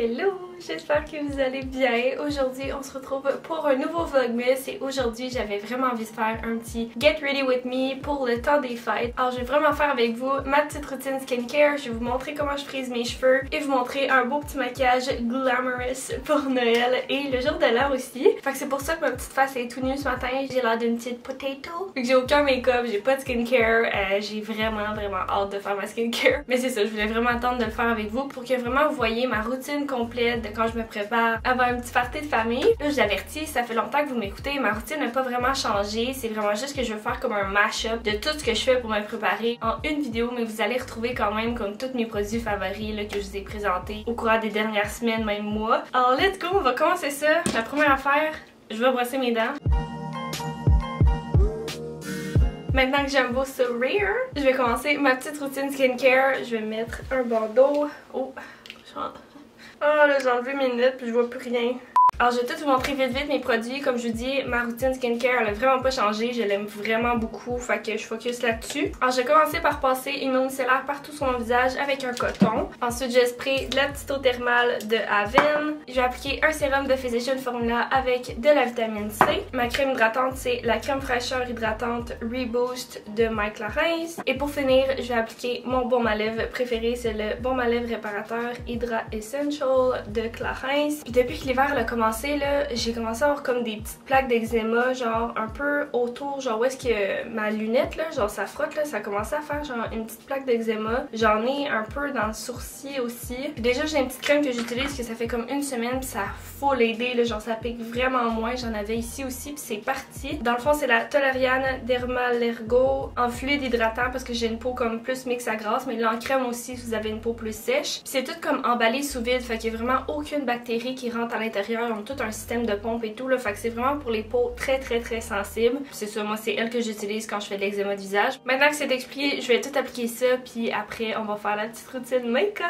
Hello! J'espère que vous allez bien. Aujourd'hui, on se retrouve pour un nouveau vlogmas et aujourd'hui, j'avais vraiment envie de faire un petit Get Ready With Me pour le temps des fêtes. Alors, je vais vraiment faire avec vous ma petite routine skincare. Je vais vous montrer comment je frise mes cheveux et vous montrer un beau petit maquillage glamorous pour Noël et le jour de l'an aussi. Fait que c'est pour ça que ma petite face est tout nue ce matin. J'ai l'air d'une petite potato. Vu que j'ai aucun make-up, j'ai pas de skincare. J'ai vraiment hâte de faire ma skincare. Mais c'est ça, je voulais vraiment attendre de le faire avec vous pour que vraiment vous voyez ma routine complète de quand je me prépare avant un petit party de famille. Là, je vous avertis, ça fait longtemps que vous m'écoutez, ma routine n'a pas vraiment changé. C'est vraiment juste que je veux faire comme un mash-up de tout ce que je fais pour me préparer en une vidéo, mais vous allez retrouver quand même comme tous mes produits favoris là, que je vous ai présentés au cours des dernières semaines, même mois. Alors let's go, on va commencer ça. La première affaire, je vais brosser mes dents. Maintenant que j'ai un beau sourire, je vais commencer ma petite routine skincare. Je vais mettre un bandeau. Oh là, j'ai enlevé mes lunettes puis je vois plus rien. Alors je vais tout vous montrer vite mes produits. Comme je vous dis, ma routine skincare elle a vraiment pas changé. Je l'aime vraiment beaucoup, fait que je focus là-dessus. Alors je vais commencer par passer une huile micellaire partout sur mon visage avec un coton. Ensuite je spray de la petite eau thermale de Avène. Je vais appliquer un sérum de Physician Formula avec de la vitamine C. Ma crème hydratante c'est la crème fraîcheur hydratante Reboost de Mike Clarins. Et pour finir, je vais appliquer mon baume à lèvres préféré, c'est le baume à lèvres réparateur Hydra Essential de Clarins. Puis depuis que l'hiver a commencé, j'ai commencé à avoir comme des petites plaques d'eczéma, genre un peu autour, genre où est-ce que ma lunette, là, genre ça frotte, là, ça a commencé à faire genre une petite plaque d'eczéma. J'en ai un peu dans le sourcil aussi. Puis déjà, j'ai une petite crème que j'utilise que ça fait comme une semaine, puis ça a full aidé, là, genre ça pique vraiment moins. J'en avais ici aussi, puis c'est parti. Dans le fond, c'est la Toleriane Dermalergo en fluide hydratant parce que j'ai une peau comme plus mix à grasse, mais là en crème aussi si vous avez une peau plus sèche. Puis c'est tout comme emballé sous vide, fait qu'il n'y a vraiment aucune bactérie qui rentre à l'intérieur. Tout un système de pompe et tout là, fait que c'est vraiment pour les peaux très sensibles. C'est ça, moi c'est elle que j'utilise quand je fais de l'eczéma de visage. Maintenant que c'est expliqué, je vais tout appliquer ça puis après on va faire la petite routine make-up.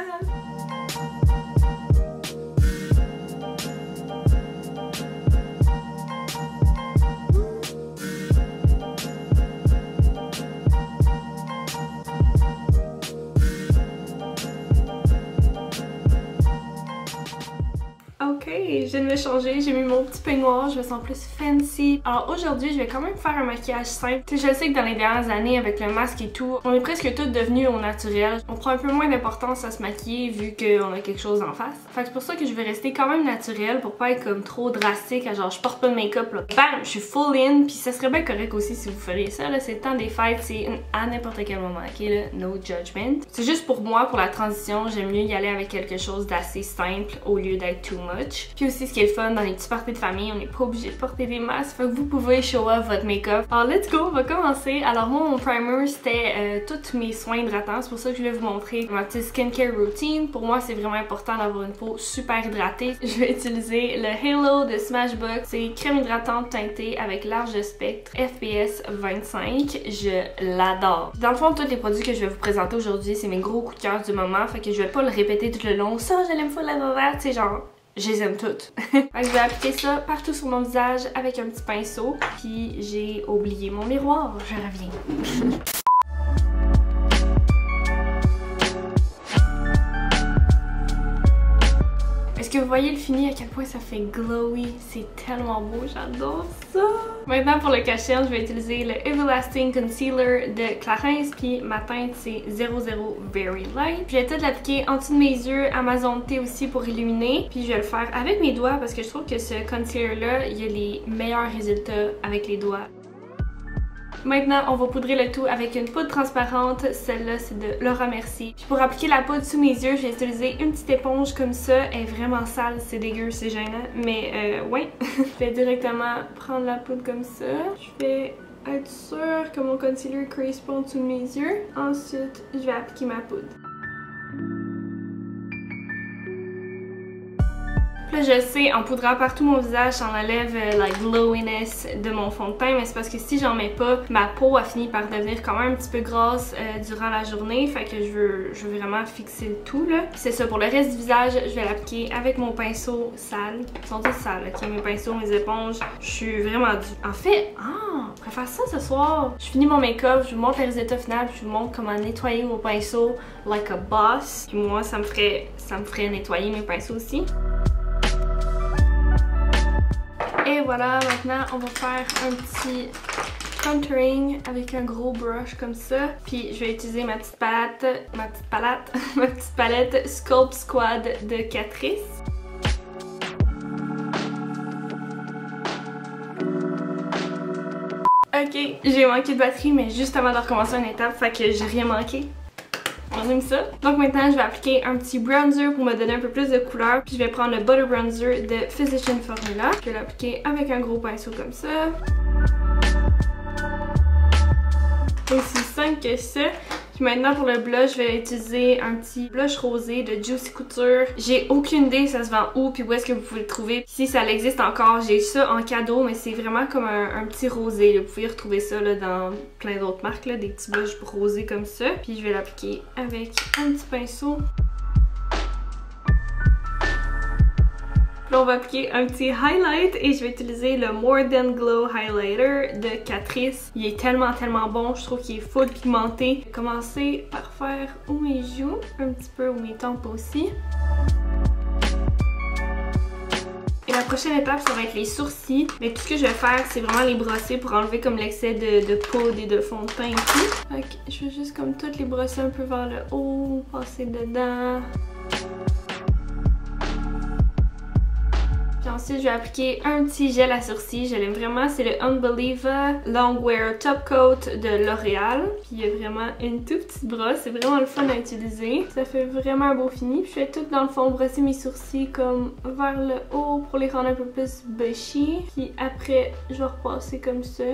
Ok, je viens de me changer, j'ai mis mon petit peignoir, je me sens plus fancy. Alors aujourd'hui, je vais quand même faire un maquillage simple. Tu sais, je sais que dans les dernières années, avec le masque et tout, on est presque toutes devenues au naturel. On prend un peu moins d'importance à se maquiller vu qu'on a quelque chose en face. Fait que c'est pour ça que je vais rester quand même naturelle pour pas être comme trop drastique. Genre, je porte pas de make-up là. Bam, je suis full in, puis ça serait bien correct aussi si vous feriez ça là. C'est le temps des fêtes, c'est à n'importe quel moment, ok là, no judgment. C'est juste pour moi, pour la transition, j'aime mieux y aller avec quelque chose d'assez simple au lieu d'être too much. Puis aussi, ce qui est le fun dans les petits parties de famille, on n'est pas obligé de porter des masques, fait que vous pouvez show off votre make-up. Alors let's go, on va commencer. Alors moi, mon primer, c'était tous mes soins hydratants. C'est pour ça que je vais vous montrer ma petite skincare routine. Pour moi, c'est vraiment important d'avoir une peau super hydratée. Je vais utiliser le Halo de Smashbox. C'est crème hydratante teintée avec large spectre FPS 25. Je l'adore. Dans le fond, tous les produits que je vais vous présenter aujourd'hui, c'est mes gros coups de cœur du moment. Fait que je vais pas le répéter tout le long. Ça, je l'aime pas là-dedans, tu sais, genre... Je les aime toutes. Fait que je vais appliquer ça partout sur mon visage avec un petit pinceau. Puis j'ai oublié mon miroir. Je reviens. Est-ce que vous voyez le fini, à quel point ça fait glowy? C'est tellement beau, j'adore ça! Maintenant pour le cache-cerne, je vais utiliser le Everlasting Concealer de Clarins, puis ma teinte c'est 00 Very Light. Je vais tout l'appliquer en dessous de mes yeux, à ma zone T aussi pour illuminer, puis je vais le faire avec mes doigts parce que je trouve que ce concealer-là, il y a les meilleurs résultats avec les doigts. Maintenant, on va poudrer le tout avec une poudre transparente. Celle-là, c'est de Laura Mercier. Puis pour appliquer la poudre sous mes yeux, je vais utiliser une petite éponge comme ça. Elle est vraiment sale, c'est dégueu, c'est gênant. Mais ouais, je vais directement prendre la poudre comme ça. Je vais être sûre que mon concealer crease pas en dessous de mes yeux. Ensuite, je vais appliquer ma poudre. Là, je sais, en poudrant partout mon visage, ça enlève la glowiness de mon fond de teint, mais c'est parce que si j'en mets pas, ma peau a fini par devenir quand même un petit peu grasse durant la journée, fait que je veux vraiment fixer le tout là. C'est ça, pour le reste du visage, je vais l'appliquer avec mon pinceau sale. Ils sont tous sales, ok, mes pinceaux, mes éponges. Je suis vraiment due. En fait, je préfère ça ce soir. Je finis mon make-up, je vous montre le résultat final, puis je vous montre comment nettoyer vos pinceaux like a boss. Puis moi, ça me ferait nettoyer mes pinceaux aussi. Et voilà, maintenant on va faire un petit contouring avec un gros brush comme ça. Puis je vais utiliser ma petite palette Sculpt Squad de Catrice. Ok, j'ai manqué de batterie, mais juste avant de recommencer une étape, fait que j'ai rien manqué. On aime ça. Donc maintenant, je vais appliquer un petit bronzer pour me donner un peu plus de couleur. Puis je vais prendre le Butter Bronzer de Physician Formula. Je vais l'appliquer avec un gros pinceau comme ça. Aussi simple que ça. Puis maintenant pour le blush, je vais utiliser un petit blush rosé de Juicy Couture. J'ai aucune idée ça se vend où puis où est-ce que vous pouvez le trouver. Si ça existe encore, j'ai eu ça en cadeau, mais c'est vraiment comme un petit rosé. Vous pouvez retrouver ça là, dans plein d'autres marques, là, des petits blushs rosés comme ça. Puis je vais l'appliquer avec un petit pinceau. Là, on va appliquer un petit highlight et je vais utiliser le More Than Glow Highlighter de Catrice. Il est tellement bon, je trouve qu'il est full pigmenté. Je vais commencer par faire où mes joues, un petit peu où mes tempes aussi. Et la prochaine étape, ça va être les sourcils. Mais tout ce que je vais faire, c'est vraiment les brosser pour enlever comme l'excès de poudre et de fond de teint ici. Donc, je vais juste comme toutes les brosser un peu vers le haut, passer dedans. Puis ensuite, je vais appliquer un petit gel à sourcils. Je l'aime vraiment. C'est le Unbeliever Longwear Top Coat de L'Oréal. Puis il y a vraiment une toute petite brosse. C'est vraiment le fun à utiliser. Ça fait vraiment un beau fini. Puis je vais tout dans le fond brosser mes sourcils comme vers le haut pour les rendre un peu plus bushy. Puis après, je vais repasser comme ça.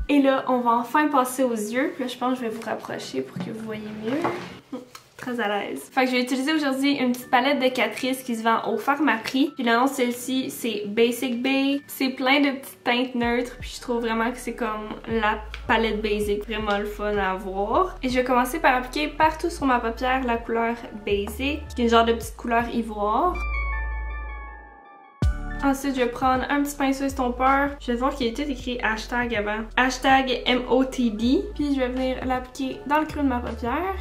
Et là, on va enfin passer aux yeux. Puis là, je pense que je vais vous rapprocher pour que vous voyez mieux. Très à l'aise. Fait que je vais utiliser aujourd'hui une petite palette de Catrice qui se vend au Pharmaprix. Puis le nom de celle-ci, c'est Basic Bay. C'est plein de petites teintes neutres. Puis je trouve vraiment que c'est comme la palette basic. Vraiment le fun à avoir. Et je vais commencer par appliquer partout sur ma paupière la couleur Basic, qui est une genre de petite couleur ivoire. Ensuite, je vais prendre un petit pinceau estompeur. Je vais voir qu'il était écrit hashtag avant. Hashtag MOTD. Puis je vais venir l'appliquer dans le creux de ma paupière.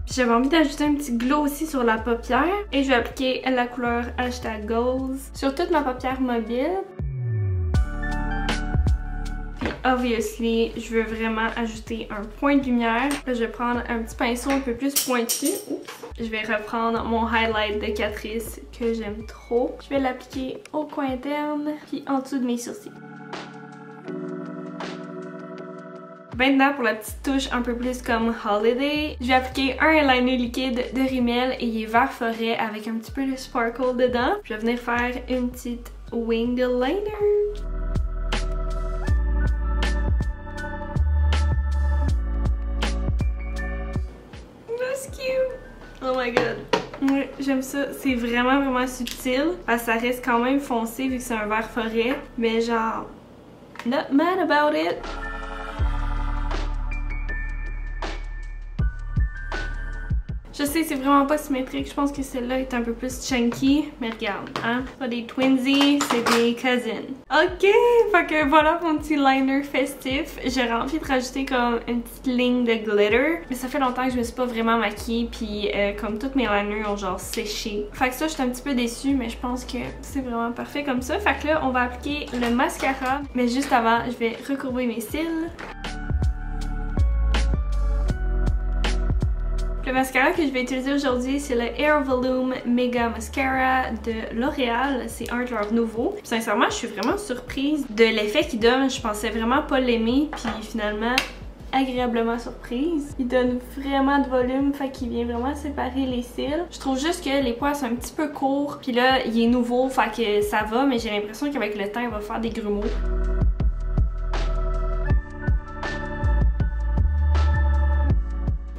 J'avais envie d'ajouter un petit glow aussi sur la paupière. Et je vais appliquer la couleur hashtag Goals sur toute ma paupière mobile. Puis obviously, je veux vraiment ajouter un point de lumière. Là, je vais prendre un petit pinceau un peu plus pointu. Je vais reprendre mon highlight de Catrice que j'aime trop. Je vais l'appliquer au coin interne puis en dessous de mes sourcils. Maintenant, pour la petite touche un peu plus comme Holiday, je vais appliquer un eyeliner liquide de Rimmel et il est vert forêt avec un petit peu de sparkle dedans. Je vais venir faire une petite winged liner. That's cute! Oh my god! Ouais, j'aime ça. C'est vraiment subtil. Parce que ça reste quand même foncé vu que c'est un vert forêt. Mais genre, not mad about it. Je sais, c'est vraiment pas symétrique. Je pense que celle-là est un peu plus chunky. Mais regarde, hein? C'est pas des twinsies, c'est des cousins. Ok! Fait que voilà mon petit liner festif. J'aurais envie de rajouter comme une petite ligne de glitter. Mais ça fait longtemps que je me suis pas vraiment maquillée. Puis comme toutes mes liners ont genre séché. Fait que ça, je suis un petit peu déçue. Mais je pense que c'est vraiment parfait comme ça. Fait que là, on va appliquer le mascara. Mais juste avant, je vais recourber mes cils. Le mascara que je vais utiliser aujourd'hui, c'est le Air Volume Mega Mascara de L'Oréal. C'est un de leurs nouveaux. Puis, sincèrement, je suis vraiment surprise de l'effet qu'il donne. Je pensais vraiment pas l'aimer. Puis finalement, agréablement surprise. Il donne vraiment de volume, fait qu'il vient vraiment séparer les cils. Je trouve juste que les poils sont un petit peu courts. Puis là, il est nouveau, fait que ça va. Mais j'ai l'impression qu'avec le temps, il va faire des grumeaux.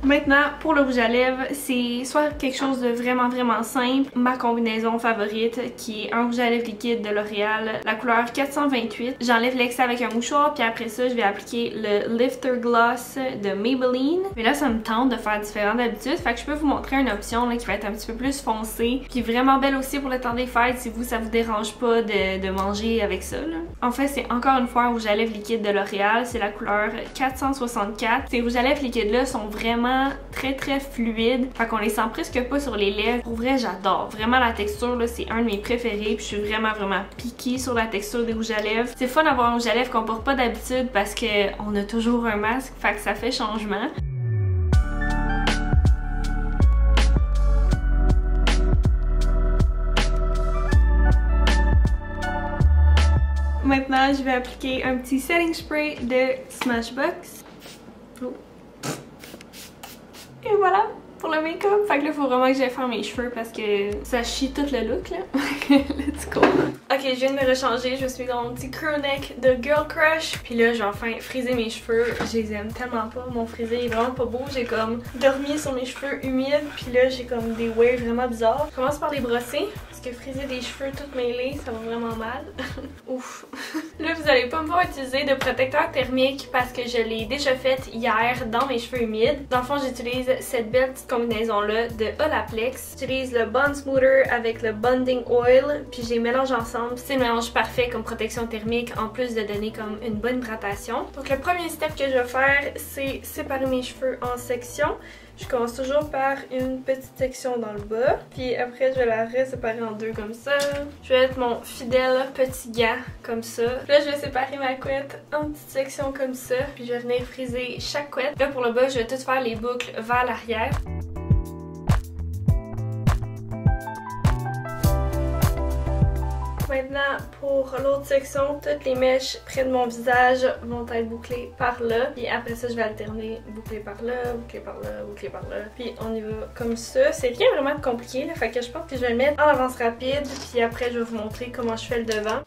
Maintenant, pour le rouge à lèvres, c'est soit quelque chose de vraiment simple, ma combinaison favorite qui est un rouge à lèvres liquide de L'Oréal, la couleur 428. J'enlève l'excès avec un mouchoir, puis après ça, je vais appliquer le Lifter Gloss de Maybelline. Mais là, ça me tente de faire différent d'habitude, fait que je peux vous montrer une option là, qui va être un petit peu plus foncée, puis vraiment belle aussi pour le temps des fêtes si vous, ça vous dérange pas de manger avec ça. Là. En fait, c'est encore une fois un rouge à lèvres liquide de L'Oréal, c'est la couleur 464. Ces rouges à lèvres liquides là sont vraiment très fluides, fait qu'on les sent presque pas sur les lèvres. Pour vrai, j'adore. Vraiment, la texture là, c'est un de mes préférés, puis je suis vraiment piquée sur la texture des rouges à lèvres. C'est fun d'avoir un rouge à lèvres qu'on porte pas d'habitude parce qu'on a toujours un masque, fait que ça fait changement. Maintenant, je vais appliquer un petit setting spray de Smashbox. Oh. Et voilà pour le make-up. Fait que là, il faut vraiment que j'aille faire mes cheveux parce que ça chie tout le look là. Let's go. Ok, je viens de me rechanger. Je me suis mis dans mon petit crew neck de Girl Crush. Puis là, j'ai enfin frisé mes cheveux. Je les aime tellement pas. Mon frisé est vraiment pas beau. J'ai comme dormi sur mes cheveux humides. Puis là, j'ai comme des waves vraiment bizarres. Je commence par les brosser. Parce que friser des cheveux toutes mêlés, ça va vraiment mal. Ouf. Là, vous allez pas me voir utiliser de protecteur thermique parce que je l'ai déjà fait hier dans mes cheveux humides. Dans le fond, j'utilise cette belle petite combinaison-là de Olaplex. J'utilise le Bond Smoother avec le Bonding Oil, puis je les mélange ensemble. C'est le mélange parfait comme protection thermique, en plus de donner comme une bonne hydratation. Donc le premier step que je vais faire, c'est séparer mes cheveux en sections. Je commence toujours par une petite section dans le bas, puis après je vais la séparer en deux comme ça. Je vais mettre mon fidèle petit gant comme ça. Puis là je vais séparer ma couette en petites sections comme ça, puis je vais venir friser chaque couette. Là pour le bas, je vais tout faire les boucles vers l'arrière. Maintenant, pour l'autre section, toutes les mèches près de mon visage vont être bouclées par là. Puis après ça, je vais alterner boucler par là, boucler par là, boucler par là. Puis on y va comme ça. C'est rien vraiment de compliqué, là. Fait que je pense que je vais le mettre en avance rapide. Puis après, je vais vous montrer comment je fais le devant.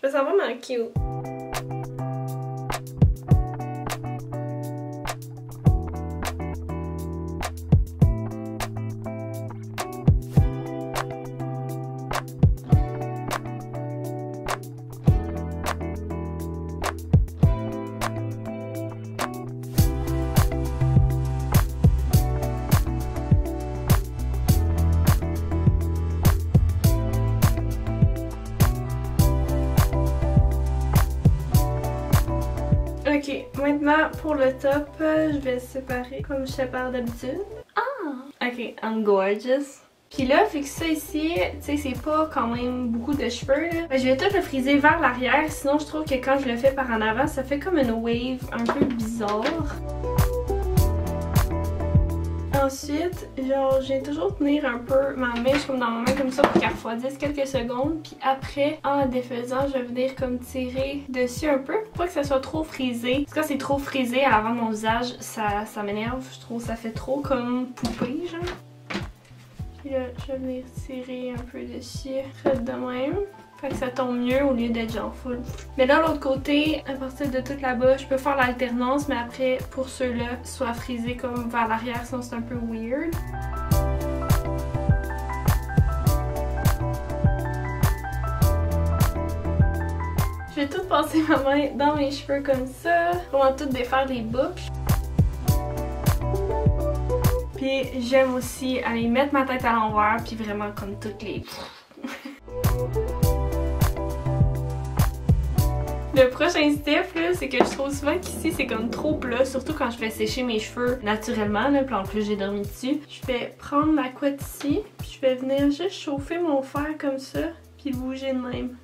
Je me sens vraiment cute. Ok, maintenant pour le top, je vais séparer comme je sépare d'habitude. Ah! Ok, I'm gorgeous. Puis là, vu que ça ici, tu sais, c'est pas quand même beaucoup de cheveux là, ben, je vais tout le friser vers l'arrière, sinon je trouve que quand je le fais par en avant, ça fait comme une wave un peu bizarre. Ensuite, genre, je viens toujours tenir un peu ma mèche comme dans ma main comme ça pour qu'elle refroidisse quelques secondes. Puis après, en la défaisant, je vais venir comme tirer dessus un peu pour pas que ça soit trop frisé. Parce que quand c'est trop frisé à l'avant de mon visage, ça m'énerve. Je trouve que ça fait trop comme poupée, genre. Puis là, je vais venir tirer un peu dessus, fait de même. Fait que ça tombe mieux au lieu d'être genre full. Mais là, l'autre côté, à partir de tout là-bas, je peux faire l'alternance, mais après, pour ceux-là, soit frisé comme vers l'arrière, sinon c'est un peu weird. Je vais tout passer ma main dans mes cheveux comme ça. Vraiment tout défaire les boucles. Puis j'aime aussi aller mettre ma tête à l'envers, puis vraiment comme toutes les... Le prochain step, c'est que je trouve souvent qu'ici c'est comme trop plat, surtout quand je fais sécher mes cheveux naturellement, là, puis en plus j'ai dormi dessus. Je vais prendre ma couette ici, puis je vais venir juste chauffer mon fer comme ça, puis bouger de même.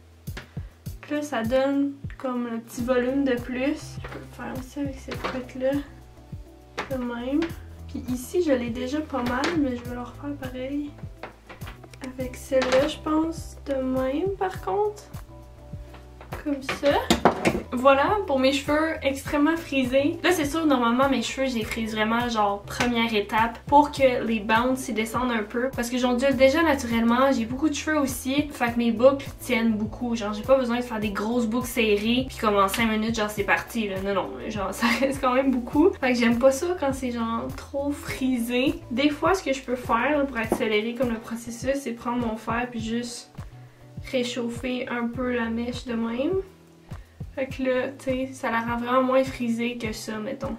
Puis là, ça donne comme un petit volume de plus. Je peux le faire aussi avec cette couette-là, de même. Puis ici, je l'ai déjà pas mal, mais je vais le refaire pareil. Avec celle-là, je pense, de même par contre. comme ça. Voilà pour mes cheveux extrêmement frisés. Là c'est sûr normalement mes cheveux je les frise vraiment genre première étape pour que les bounce ils descendent un peu parce que j'ondule déjà naturellement, j'ai beaucoup de cheveux aussi, fait que mes boucles tiennent beaucoup, genre j'ai pas besoin de faire des grosses boucles serrées puis comme en 5 minutes genre c'est parti là, non genre ça reste quand même beaucoup, fait que j'aime pas ça quand c'est genre trop frisé. Des fois ce que je peux faire là, pour accélérer comme le processus c'est prendre mon fer puis juste réchauffer un peu la mèche de même. Fait que là, tu sais, ça la rend vraiment moins frisée que ça, mettons.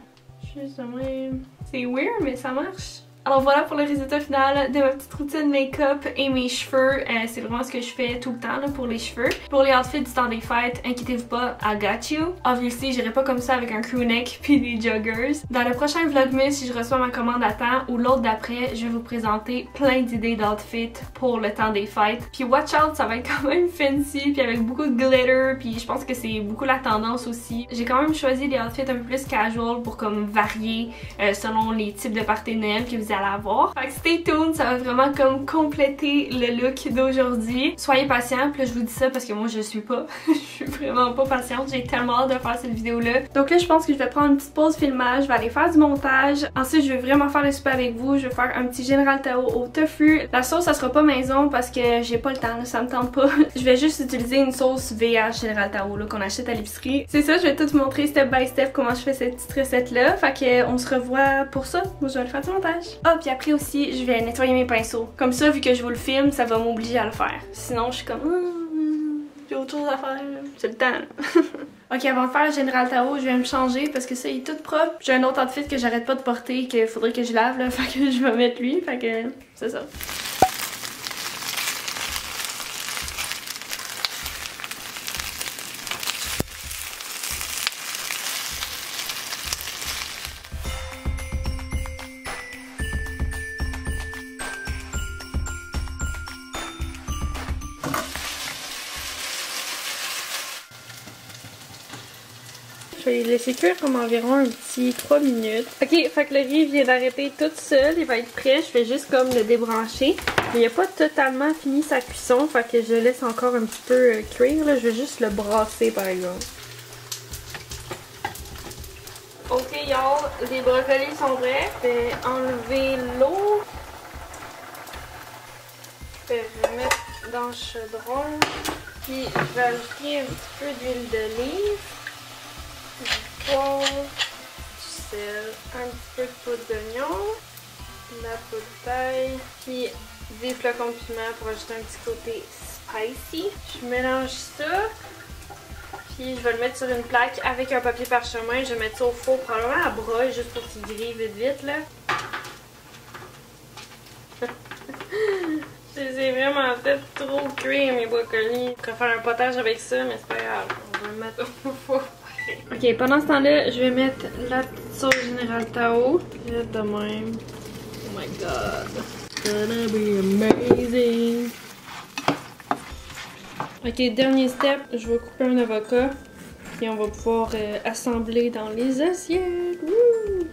Juste de même. C'est weird, mais ça marche. Alors voilà pour le résultat final de ma petite routine make-up et mes cheveux. C'est vraiment ce que je fais tout le temps là, pour les cheveux. Pour les outfits du temps des fêtes, inquiétez-vous pas, I got you. Obviously, j'irai pas comme ça avec un crewneck puis des joggers. Dans le prochain vlogmas, si je reçois ma commande à temps ou l'autre d'après, je vais vous présenter plein d'idées d'outfits pour le temps des fêtes. Puis watch out, ça va être quand même fancy puis avec beaucoup de glitter puis je pense que c'est beaucoup la tendance aussi. J'ai quand même choisi des outfits un peu plus casual pour comme varier selon les types de parties de Noël que vous allez avoir. Fait que stay tuned, ça va vraiment comme compléter le look d'aujourd'hui. Soyez patients, puis là je vous dis ça parce que moi je suis pas. Je suis vraiment pas patiente, j'ai tellement hâte de faire cette vidéo là. Donc là je pense que je vais prendre une petite pause filmage, je vais aller faire du montage. Ensuite je vais vraiment faire le souper avec vous, je vais faire un petit Général Tao au tofu. La sauce ça sera pas maison parce que j'ai pas le temps, là, ça me tente pas. Je vais juste utiliser une sauce VH Général Tao là qu'on achète à l'épicerie. C'est ça, je vais tout vous montrer step by step comment je fais cette petite recette là. Fait que on se revoit pour ça. Moi je vais le faire du montage. Ah, puis après aussi, je vais nettoyer mes pinceaux. Comme ça, vu que je vous le filme, ça va m'obliger à le faire. Sinon, je suis comme... j'ai autre chose à faire. C'est le temps. Ok, avant de faire le Général Tao, je vais me changer parce que ça, il est tout propre. J'ai un autre outfit que j'arrête pas de porter, qu'il faudrait que je lave, là. Fait que je vais mettre lui. Fait que c'est ça. Je vais les laisser cuire comme environ un petit 3 minutes. Ok, fait que le riz vient d'arrêter tout seul, il va être prêt. Je vais juste comme le débrancher. Mais il n'a pas totalement fini sa cuisson, fait que je laisse encore un petit peu cuire. Là. Je vais juste le brasser par exemple. Ok y'all, les brocolis sont prêts. Je vais enlever l'eau. Je vais remettre dans le chaudron. Puis je vais ajouter un petit peu d'huile d'olive. Du poivre, du sel, un petit peu de poudre d'oignon, de la poudre d'ail, puis des flocons de piment pour ajouter un petit côté spicy. Je mélange ça, puis je vais le mettre sur une plaque avec un papier parchemin. Je vais mettre ça au four, probablement à broche, juste pour qu'il grille vite vite là. Je les ai vraiment fait trop cuire mes brocolis. Je pourrais faire un potage avec ça, mais c'est pas grave. On va le mettre au four. Ok, pendant ce temps-là, je vais mettre la petite sauce Général Tao. Juste de même. Oh my god. It's gonna be amazing. Ok, dernier step, je vais couper un avocat. Et on va pouvoir assembler dans les assiettes. Woo!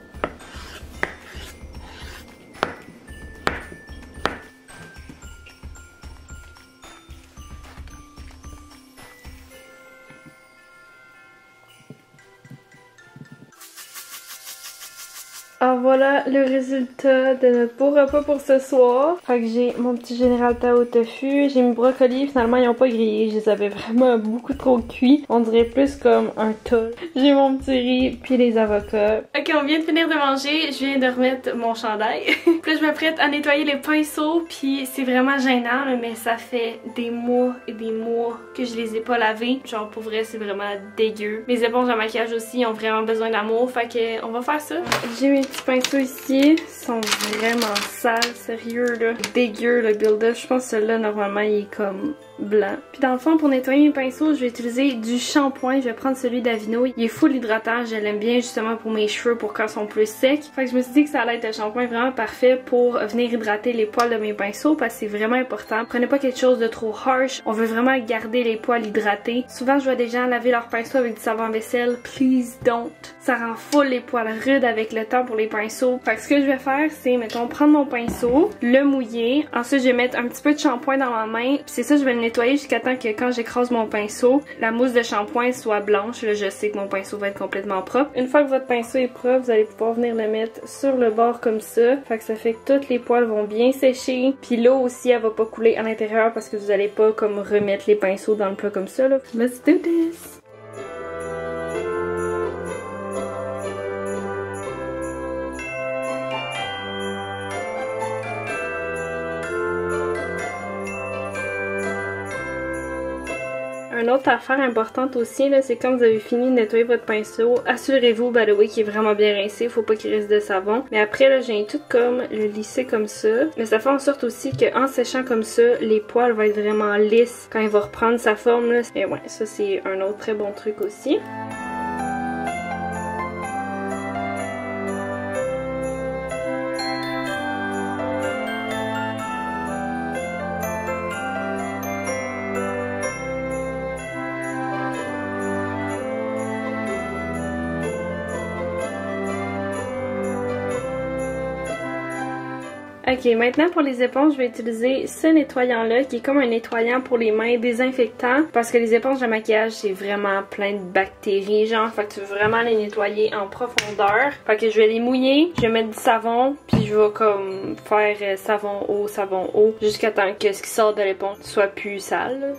Alors voilà le résultat de notre beau repas pour ce soir. Fait que j'ai mon petit Général Tao tofu, j'ai mes brocolis, finalement ils n'ont pas grillé, je les avais vraiment beaucoup trop cuits. On dirait plus comme un tas. J'ai mon petit riz puis les avocats. Ok, on vient de finir de manger, je viens de remettre mon chandail. Puis là je m'apprête à nettoyer les pinceaux puis c'est vraiment gênant là, mais ça fait des mois et des mois que je les ai pas lavés. Genre pour vrai c'est vraiment dégueu. Mes éponges à maquillage aussi ont vraiment besoin d'amour, fait que on va faire ça. J'ai mes petits pinceaux ici, ils sont vraiment sales, sérieux là. Dégueu le build-up, je pense que celui-là normalement il est comme blanc. Puis dans le fond pour nettoyer mes pinceaux je vais utiliser du shampoing, je vais prendre celui d'Avino. Il est full hydratant, je l'aime bien justement pour mes cheveux pour quand ils sont plus secs. Fait que je me suis dit que ça allait être un shampoing vraiment parfait pour venir hydrater les poils de mes pinceaux parce que c'est vraiment important. Prenez pas quelque chose de trop harsh, on veut vraiment garder les poils hydratés. Souvent je vois des gens laver leurs pinceaux avec du savon à vaisselle, please don't. Ça rend full les poils rudes avec le temps pour les pinceaux. pinceau. Fait que ce que je vais faire, c'est, mettons, prendre mon pinceau, le mouiller, ensuite je vais mettre un petit peu de shampoing dans ma main, puis c'est ça, je vais le nettoyer jusqu'à temps que quand j'écrase mon pinceau, la mousse de shampoing soit blanche. Là, je sais que mon pinceau va être complètement propre. Une fois que votre pinceau est propre, vous allez pouvoir venir le mettre sur le bord comme ça. Fait que ça fait que toutes les poils vont bien sécher. Puis l'eau aussi, elle va pas couler à l'intérieur parce que vous allez pas comme remettre les pinceaux dans le plat comme ça là. Let's do this! Une autre affaire importante aussi, là, c'est quand vous avez fini de nettoyer votre pinceau, assurez-vous, by the way, qu'il est vraiment bien rincé, faut pas qu'il reste de savon. Mais après, là, j'ai tout comme le lisser comme ça. Mais ça fait en sorte aussi qu'en séchant comme ça, les poils vont être vraiment lisses quand il va reprendre sa forme, là. Et ouais, ça c'est un autre très bon truc aussi. Ok, maintenant pour les éponges, je vais utiliser ce nettoyant-là qui est comme un nettoyant pour les mains désinfectant parce que les éponges de maquillage, c'est vraiment plein de bactéries, genre, fait que tu veux vraiment les nettoyer en profondeur. Fait que je vais les mouiller, je vais mettre du savon, puis je vais comme faire savon eau, jusqu'à temps que ce qui sort de l'éponge soit plus sale.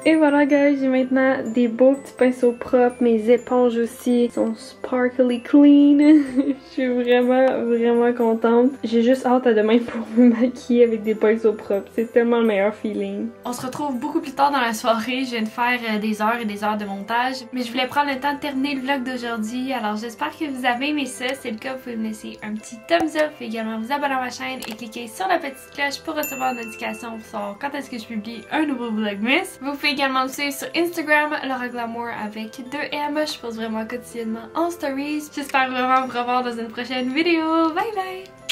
Et voilà guys, j'ai maintenant des beaux petits pinceaux propres, mes éponges aussi sont sparkly clean. Je suis vraiment contente. J'ai juste hâte à demain pour me maquiller avec des pinceaux propres, c'est tellement le meilleur feeling. On se retrouve beaucoup plus tard dans la soirée, je viens de faire des heures et des heures de montage, mais je voulais prendre le temps de terminer le vlog d'aujourd'hui, alors j'espère que vous avez aimé ça. Si c'est le cas, vous pouvez me laisser un petit thumbs up, vous pouvez également vous abonner à ma chaîne et cliquer sur la petite cloche pour recevoir une notification pour savoir quand est-ce que je publie un nouveau vlogmas. Vous pouvez également me suivre sur Instagram, Laura Glamour avec 2M. Je poste vraiment quotidiennement en stories. J'espère vraiment vous revoir dans une prochaine vidéo. Bye bye!